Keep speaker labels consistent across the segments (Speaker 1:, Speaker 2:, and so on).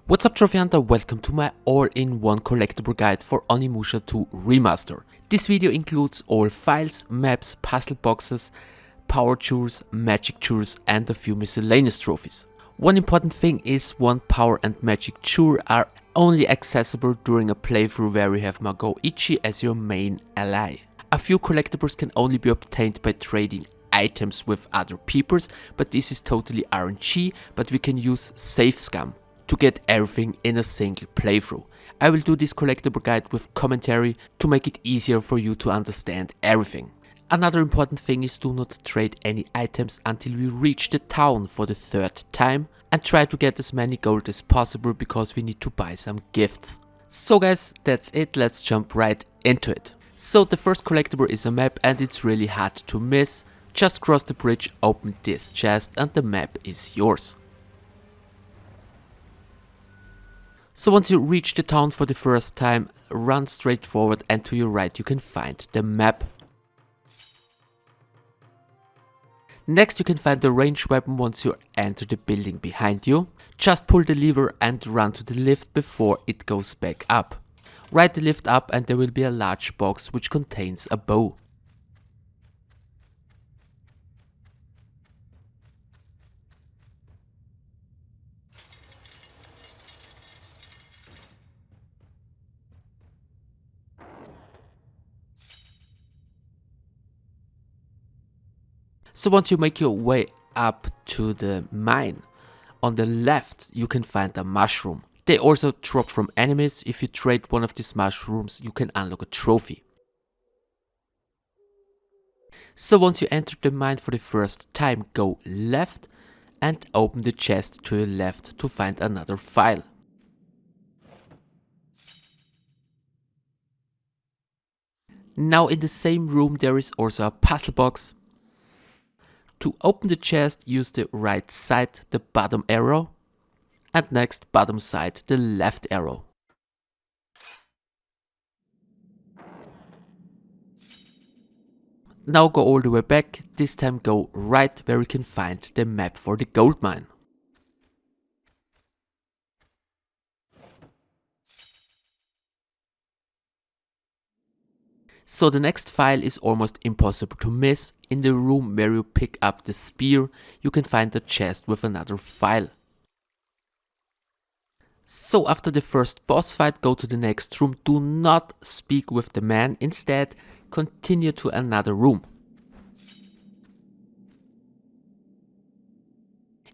Speaker 1: What's up, Trophy Hunter? Welcome to my all-in-one collectible guide for Onimusha 2 Remaster. This video includes all files, maps, puzzle boxes, power jewels, magic jewels and a few miscellaneous trophies. One important thing is one power and magic jewel are only accessible during a playthrough where you have Magoichi as your main ally. A few collectibles can only be obtained by trading items with other peoples, but this is totally RNG, but we can use Safe Scum to get everything in a single playthrough. I will do this collectible guide with commentary to make it easier for you to understand everything. Another important thing is do not trade any items until we reach the town for the third time and try to get as many gold as possible because we need to buy some gifts. So guys, that's it, let's jump right into it. So the first collectible is a map and it's really hard to miss. Just cross the bridge, open this chest and the map is yours. So once you reach the town for the first time, run straight forward and to your right you can find the map. Next you can find the ranged weapon once you enter the building behind you. Just pull the lever and run to the lift before it goes back up. Ride the lift up and there will be a large box which contains a bow. So once you make your way up to the mine, on the left you can find a mushroom. They also drop from enemies. If you trade one of these mushrooms you can unlock a trophy. So once you enter the mine for the first time, go left and open the chest to your left to find another file. Now in the same room there is also a puzzle box. To open the chest, use the right side, the bottom arrow, and next bottom side, the left arrow. Now go all the way back, this time go right where you can find the map for the gold mine. So the next file is almost impossible to miss. In the room where you pick up the spear, you can find the chest with another file. So after the first boss fight, go to the next room. Do not speak with the man, instead continue to another room.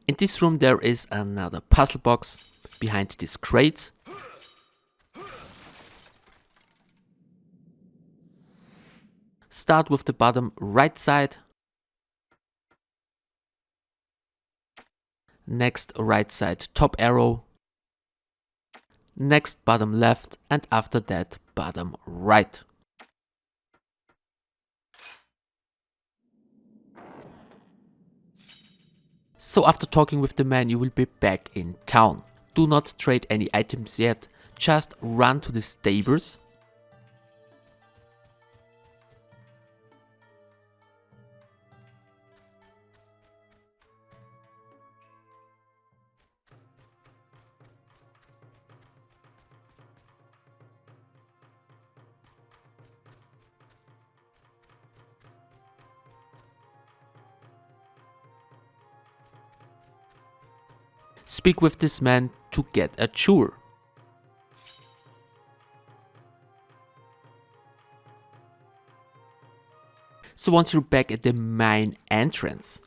Speaker 1: In this room there is another puzzle box behind this crate. Start with the bottom right side. Next right side top arrow. Next bottom left and after that bottom right. So after talking with the man you will be back in town. Do not trade any items yet, just run to the stables. Speak with this man to get a jewel. So once you're back at the mine entrance,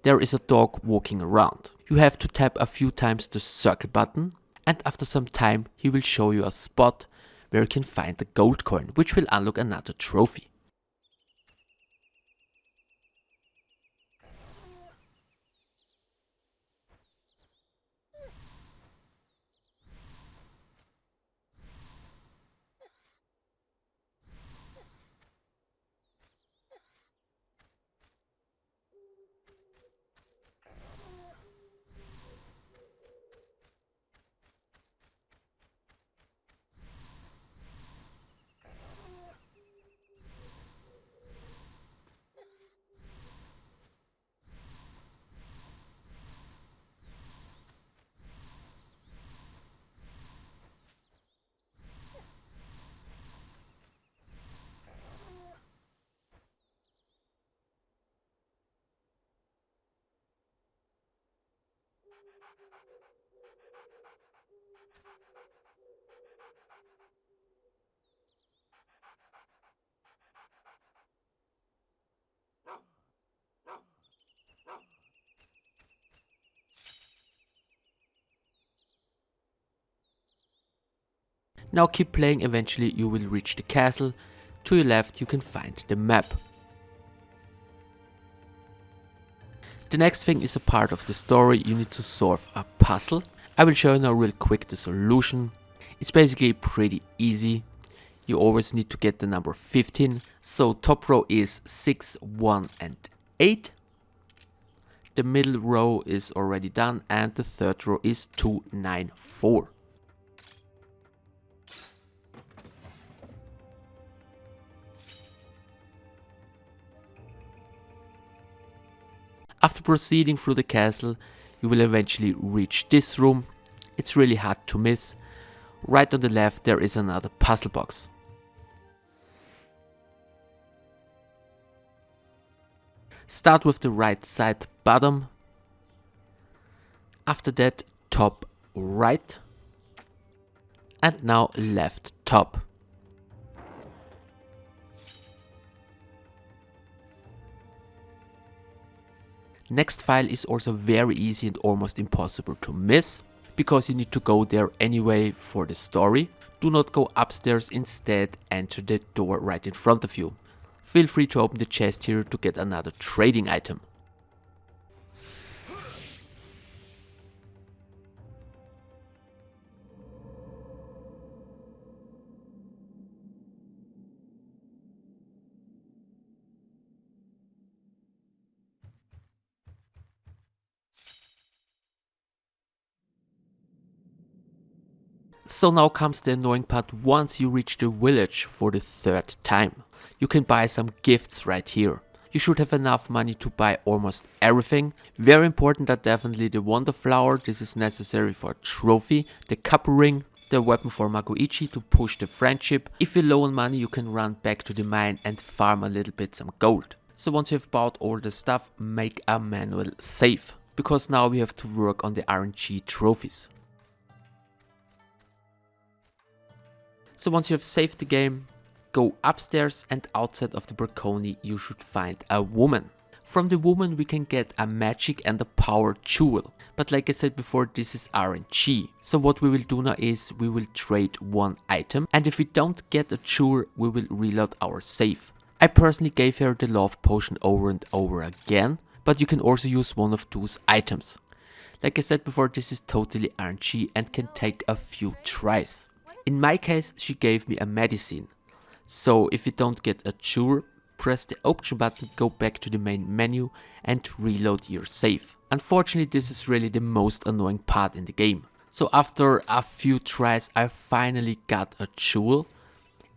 Speaker 1: there is a dog walking around. You have to tap a few times the circle button and after some time he will show you a spot where you can find the gold coin, which will unlock another trophy. Now keep playing, eventually you will reach the castle. To your left you can find the map. The next thing is a part of the story. You need to solve a puzzle. I will show you now real quick the solution. It's basically pretty easy. You always need to get the number 15. So top row is 6, 1 and 8. The middle row is already done and the third row is 2, 9, 4. After proceeding through the castle, you will eventually reach this room. It's really hard to miss. Right on the left there is another puzzle box. Start with the right side bottom. After that top right. And now left top. Next file is also very easy and almost impossible to miss, because you need to go there anyway for the story. Do not go upstairs, instead enter the door right in front of you. Feel free to open the chest here to get another trading item. So now comes the annoying part. Once you reach the village for the third time, you can buy some gifts right here. You should have enough money to buy almost everything. Very important are definitely the Wonder Flower, this is necessary for a trophy, the Copper Ring, the weapon for Magoichi to push the friendship. If you're low on money you can run back to the mine and farm a little bit some gold. So once you've bought all the stuff, make a manual save, because now we have to work on the RNG trophies. So once you have saved the game, go upstairs and outside of the balcony you should find a woman. From the woman we can get a magic and a power jewel. But like I said before, this is RNG. So what we will do now is we will trade one item, and if we don't get a jewel we will reload our save. I personally gave her the love potion over and over again, but you can also use one of those items. Like I said before, this is totally RNG and can take a few tries. In my case, she gave me a medicine. So if you don't get a jewel, press the option button, go back to the main menu and reload your save. Unfortunately, this is really the most annoying part in the game. So after a few tries, I finally got a jewel.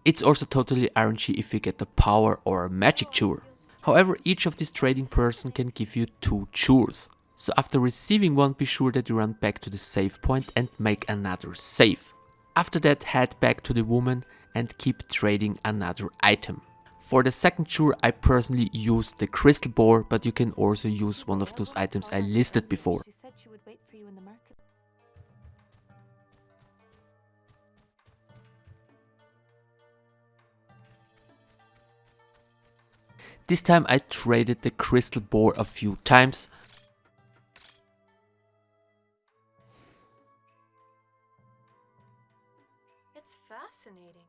Speaker 1: It's also totally RNG if you get the power or a magic jewel. However, each of these trading person can give you 2 jewels. So after receiving one, be sure that you run back to the save point and make another save. After that, head back to the woman and keep trading another item. For the second jewel I personally used the crystal ball, but you can also use one of those items I listed before.
Speaker 2: She said she would wait for you in the market.
Speaker 1: This time I traded the crystal ball a few times.
Speaker 2: It's fascinating.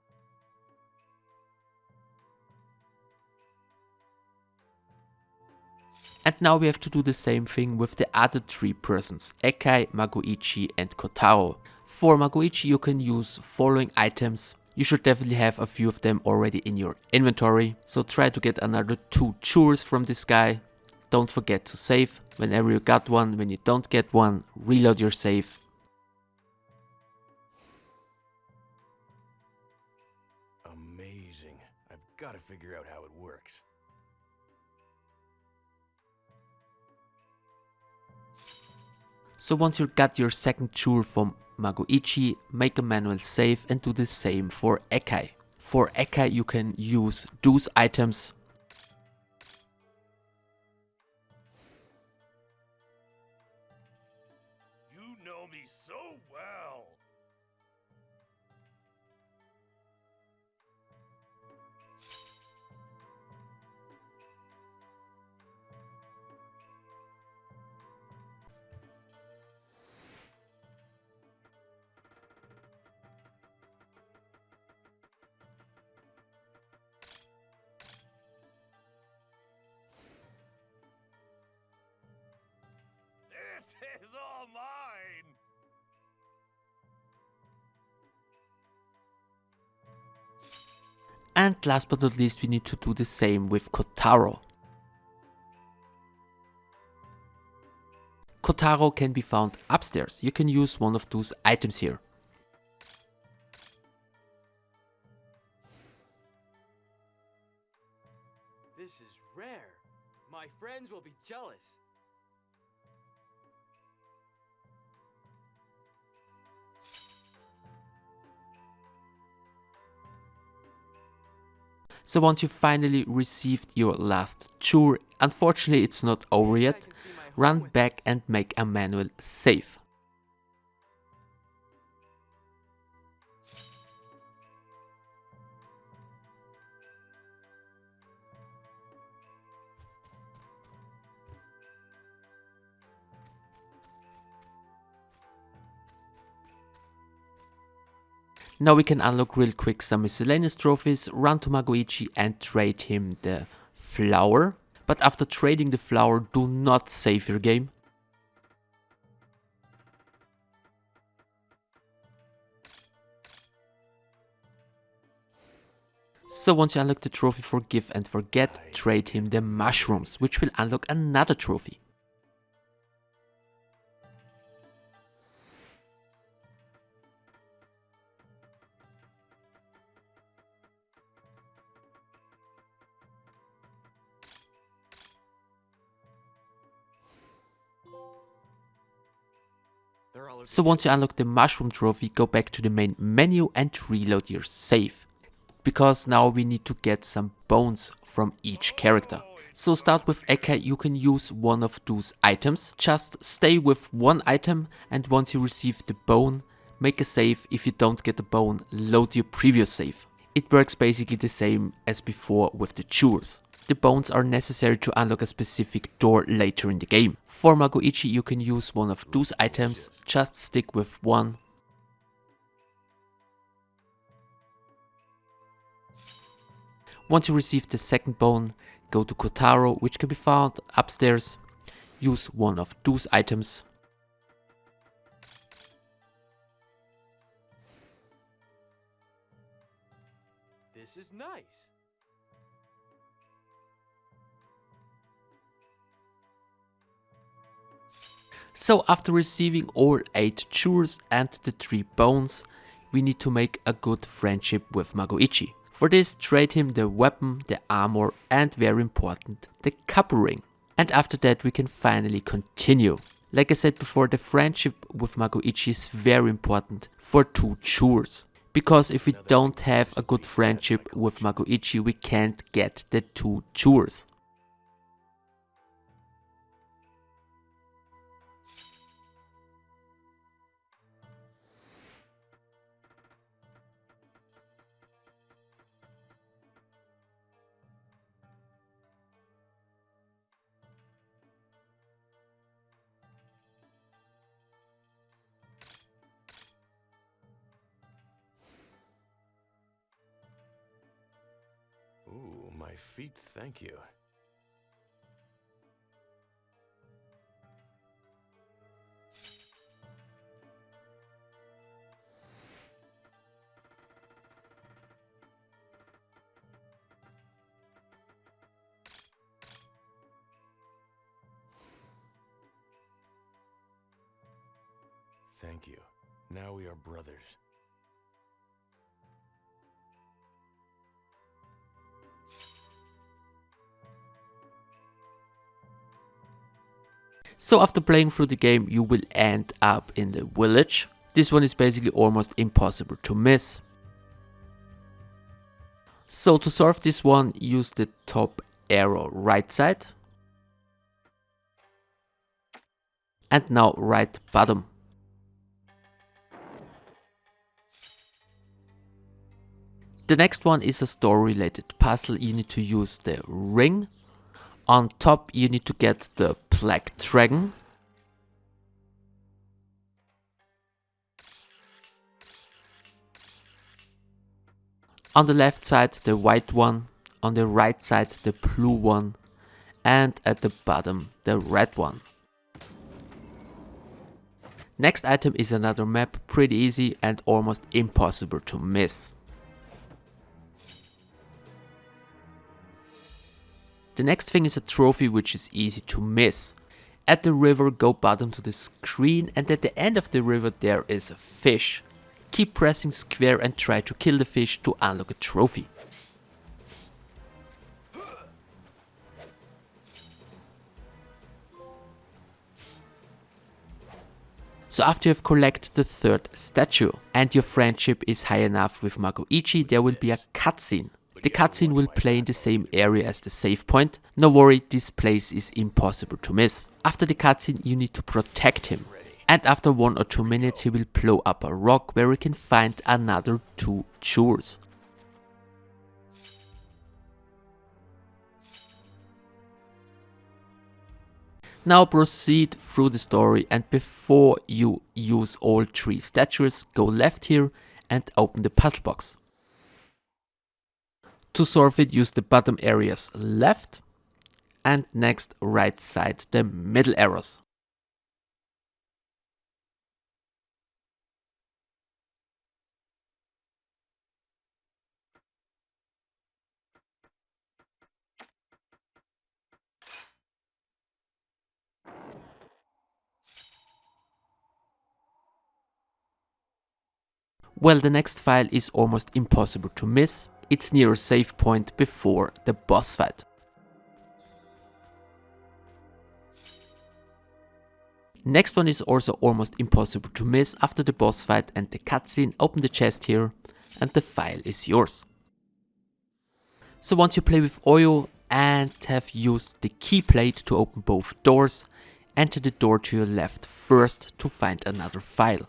Speaker 1: And now we have to do the same thing with the other 3 persons, Ekai, Magoichi and Kotaro. For Magoichi you can use following items. You should definitely have a few of them already in your inventory. So try to get another 2 jewels from this guy. Don't forget to save whenever you got one. When you don't get one, reload your save.
Speaker 3: Amazing. I've got to figure out how it works.
Speaker 1: So once you got your second jewel from Magoichi, make a manual save and do the same for Ekai. For Ekai you can use those items.
Speaker 3: You know me so well. This is all mine!
Speaker 1: And last but not least, we need to do the same with Kotaro. Kotaro can be found upstairs. You can use one of those items here.
Speaker 4: This is rare. My friends will be jealous.
Speaker 1: So once you finally received your last chore, unfortunately it's not over yet, run back and make a manual save. Now we can unlock real quick some miscellaneous trophies, run to Magoichi and trade him the flower. But after trading the flower, do not save your game. So once you unlock the trophy for Give and Forget, trade him the mushrooms, which will unlock another trophy. So once you unlock the mushroom trophy, go back to the main menu and reload your save. Because now we need to get some bones from each character. So start with Eka, you can use one of those items. Just stay with one item, and once you receive the bone, make a save. If you don't get the bone, load your previous save. It works basically the same as before with the chores. The bones are necessary to unlock a specific door later in the game. For Magoichi you can use one of those items, just stick with one. Once you receive the second bone, go to Kotaro, which can be found upstairs. Use one of those items.
Speaker 4: This is nice.
Speaker 1: So after receiving all 8 chores and the 3 bones, we need to make a good friendship with Magoichi. For this, trade him the weapon, the armor and, very important, the copper ring. And after that we can finally continue. Like I said before, the friendship with Magoichi is very important for 2 chores. Because if we don't have a good friendship with Magoichi, we can't get the 2 chores.
Speaker 3: Ooh, my feet thank you. Thank you. Now we are brothers.
Speaker 1: So after playing through the game, you will end up in the village. This one is basically almost impossible to miss. So to solve this one, use the top arrow right side. And now right bottom. The next one is a story related puzzle. You need to use the ring. On top you need to get the black dragon. On the left side the white one, on the right side the blue one, and at the bottom the red one. Next item is another map, pretty easy and almost impossible to miss. The next thing is a trophy which is easy to miss. At the river go bottom to the screen and at the end of the river there is a fish. Keep pressing square and try to kill the fish to unlock a trophy. So after you have collected the third statue and your friendship is high enough with Magoichi, there will be a cutscene. The cutscene will play in the same area as the save point. No worry, this place is impossible to miss. After the cutscene you need to protect him. And after 1 or 2 minutes he will blow up a rock where you can find another 2 jewels. Now proceed through the story and before you use all 3 statues, go left here and open the puzzle box. To solve it, use the bottom areas left and next right side the middle arrows. Well, the next file is almost impossible to miss. It's near a save point before the boss fight. Next one is also almost impossible to miss. After the boss fight and the cutscene, open the chest here and the file is yours. So once you play with Oyo and have used the key plate to open both doors, enter the door to your left first to find another file.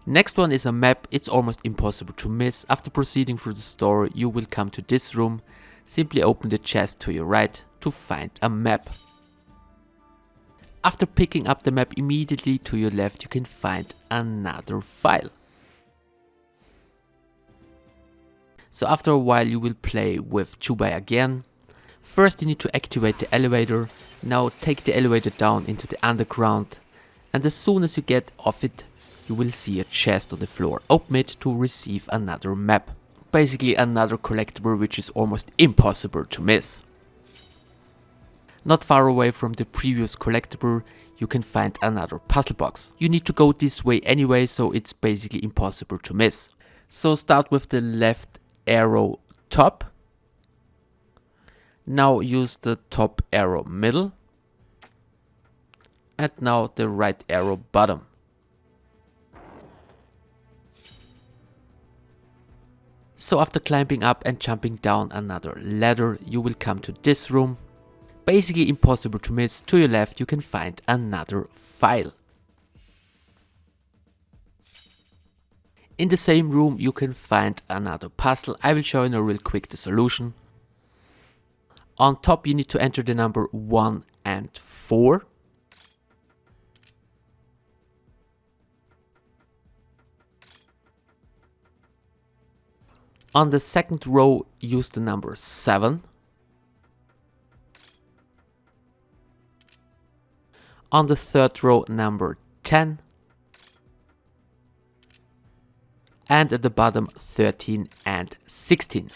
Speaker 1: Next one is a map. It's almost impossible to miss. After proceeding through the story you will come to this room. Simply open the chest to your right to find a map. After picking up the map, immediately to your left you can find another file. So after a while you will play with Chubai again. First you need to activate the elevator. Now take the elevator down into the underground and as soon as you get off it you will see a chest on the floor. Open it to receive another map. Basically another collectible which is almost impossible to miss. Not far away from the previous collectible you can find another puzzle box. You need to go this way anyway, so it's basically impossible to miss. So start with the left arrow top. Now use the top arrow middle. And now the right arrow bottom. So after climbing up and jumping down another ladder, you will come to this room. Basically impossible to miss. To your left you can find another file. In the same room you can find another puzzle. I will show you now real quick the solution. On top you need to enter the number 1 and 4. On the second row use the number 7. On the third row number 10. And at the bottom 13 and 16.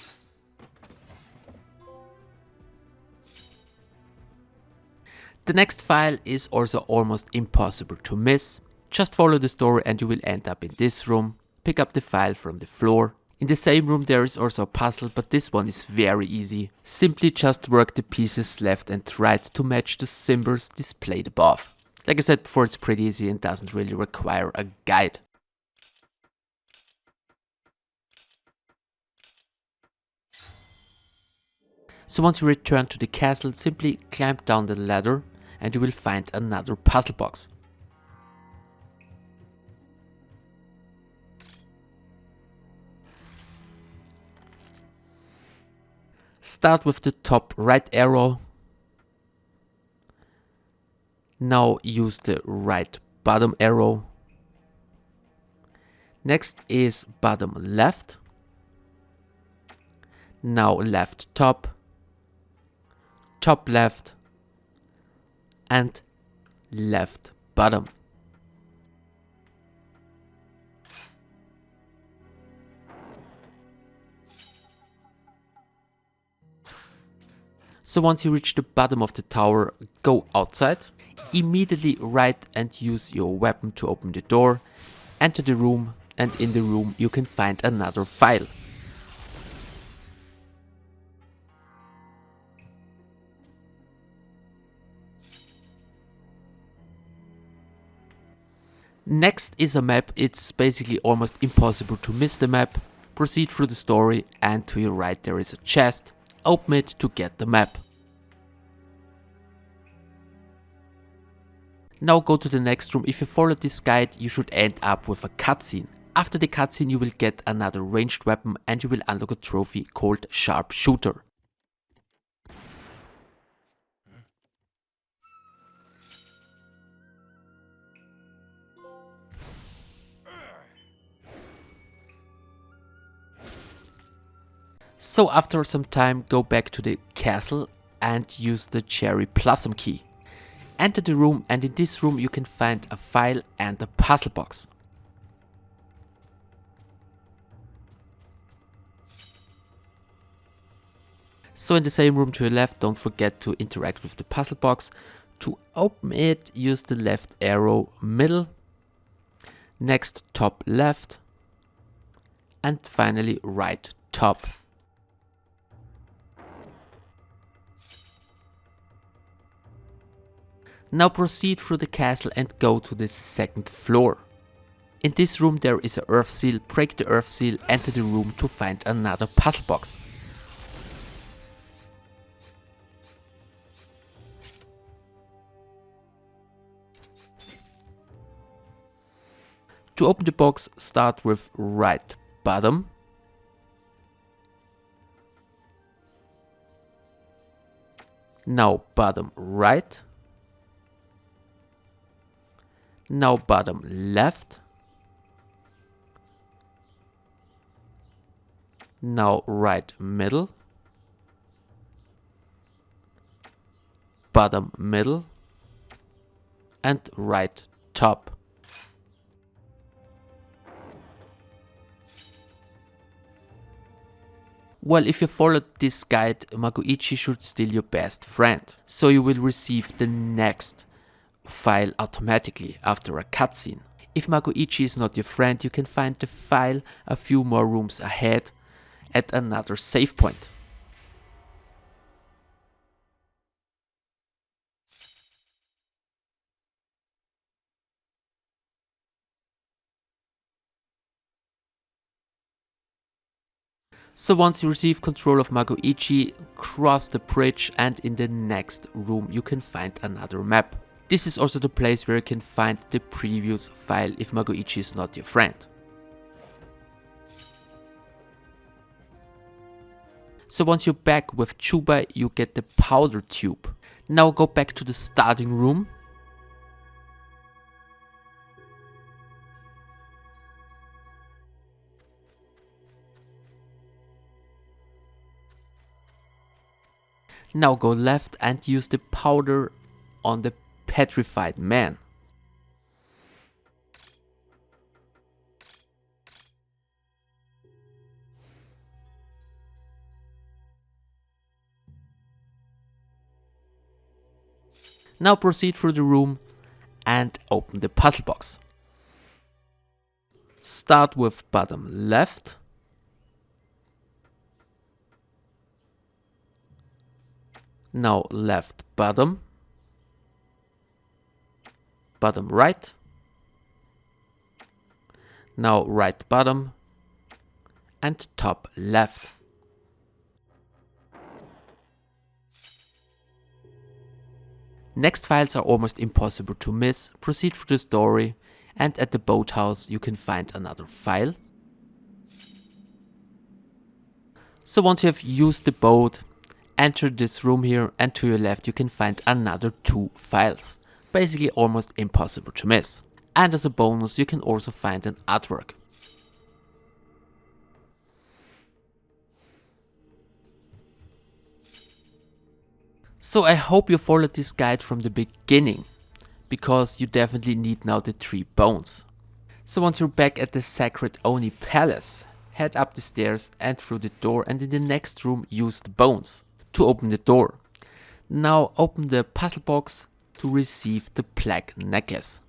Speaker 1: The next file is also almost impossible to miss. Just follow the story and you will end up in this room. Pick up the file from the floor. In the same room there is also a puzzle, but this one is very easy. Simply just work the pieces left and right to match the symbols displayed above. Like I said before, it's pretty easy and doesn't really require a guide. So once you return to the castle, simply climb down the ladder and you will find another puzzle box. Start with the top right arrow. Now use the right bottom arrow. Next is bottom left. Now left top, top left, and left bottom. So once you reach the bottom of the tower, go outside, immediately right and use your weapon to open the door, enter the room, and in the room you can find another file. Next is a map. It's basically almost impossible to miss the map. Proceed through the story and to your right there is a chest. Open it to get the map. Now go to the next room. If you follow this guide, you should end up with a cutscene. After the cutscene you will get another ranged weapon and you will unlock a trophy called Sharpshooter. So after some time, go back to the castle and use the cherry blossom key. Enter the room and in this room you can find a file and a puzzle box. So in the same room to your left, don't forget to interact with the puzzle box. To open it, use the left arrow middle, next top left, and finally right top. Now proceed through the castle and go to the second floor. In this room there is an earth seal. Break the earth seal, enter the room to find another puzzle box. To open the box, start with right bottom. Now bottom right. Now bottom left. Now right middle. Bottom middle. And right top. Well, if you followed this guide, Magoichi should still your best friend. So you will receive the next file automatically after a cutscene. If Magoichi is not your friend, you can find the file a few more rooms ahead at another save point. So once you receive control of Magoichi, cross the bridge and in the next room you can find another map. This is also the place where you can find the previous file if Magoichi is not your friend. So once you're back with Chuba, you get the powder tube. Now go back to the starting room. Now go left and use the powder on the petrified man. Now proceed through the room and open the puzzle box. Start with bottom left. Now left bottom. Bottom right. Now right bottom. And top left. Next files are almost impossible to miss. Proceed through the story, and at the boathouse you can find another file. So once you have used the boat, enter this room here, and to your left you can find another 2 files. Basically almost impossible to miss. And as a bonus you can also find an artwork. So I hope you followed this guide from the beginning, because you definitely need now the 3 bones. So once you're back at the Sacred Oni Palace, head up the stairs and through the door, and in the next room use the bones to open the door. Now open the puzzle box to receive the plague necklace.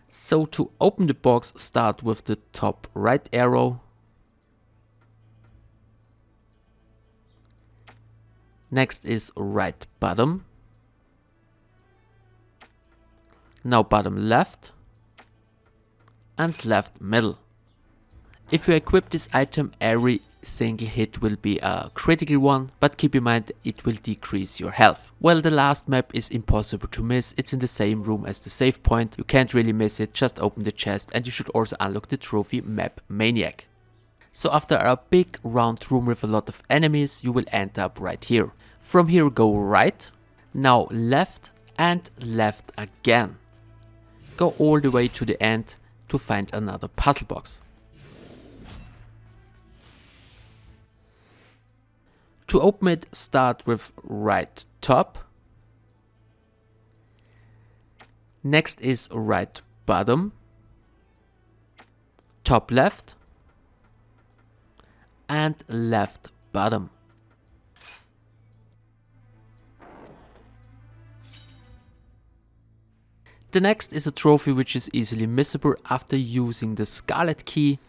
Speaker 1: So to open the box, start with the top right arrow. Next is right bottom. Now bottom left. And left middle. If you equip this item, every single hit will be a critical one, but keep in mind it will decrease your health. Well, the last map is impossible to miss. It's in the same room as the save point. You can't really miss it. Just open the chest, and you should also unlock the trophy Map Maniac. So after a big round room with a lot of enemies, you will end up right here. From here go right, now left and left again. Go all the way to the end to find another puzzle box. To open it, start with right top. Next is right bottom, top left, and left bottom. The next is a trophy which is easily missable. After using the Scarlet key,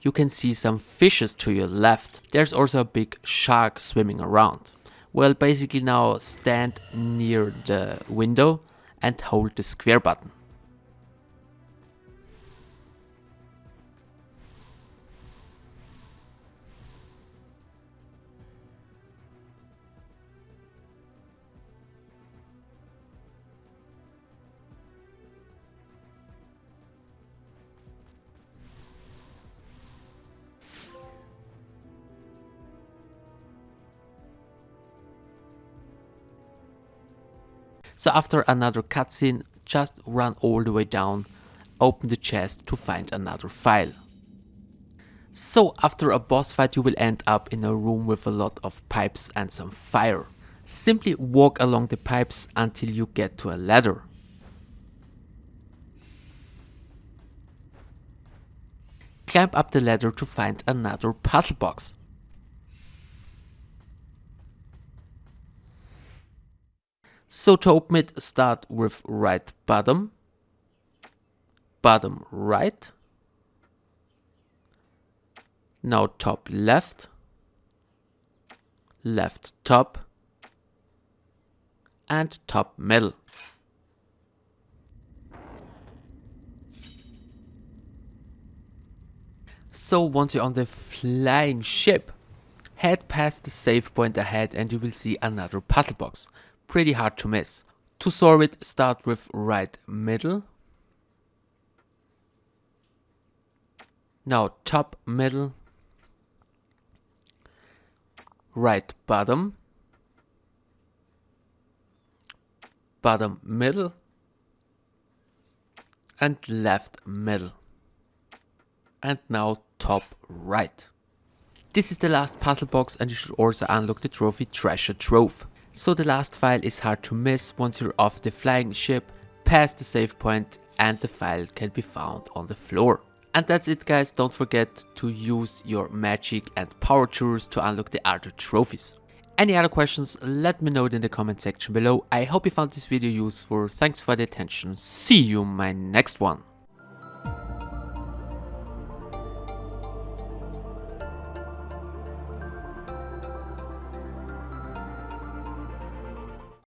Speaker 1: you can see some fishes to your left. There's also a big shark swimming around. Well, basically now stand near the window and hold the square button. So after another cutscene, just run all the way down, open the chest to find another file. So after a boss fight you will end up in a room with a lot of pipes and some fire. Simply walk along the pipes until you get to a ladder. Climb up the ladder to find another puzzle box. So to open it, start with right bottom, bottom right, now top left, left top, and top middle. So once you're on the flying ship, head past the save point ahead and you will see another puzzle box. Pretty hard to miss. To solve it, start with right middle, now top middle, right bottom, bottom middle, and left middle, and now top right. This is the last puzzle box, and you should also unlock the trophy Treasure Trove. So the last file is hard to miss. Once you're off the flying ship, past the save point, and the file can be found on the floor. And that's it guys, don't forget to use your magic and power tools to unlock the other trophies. Any other questions, let me know in the comment section below. I hope you found this video useful. Thanks for the attention. See you in my next one.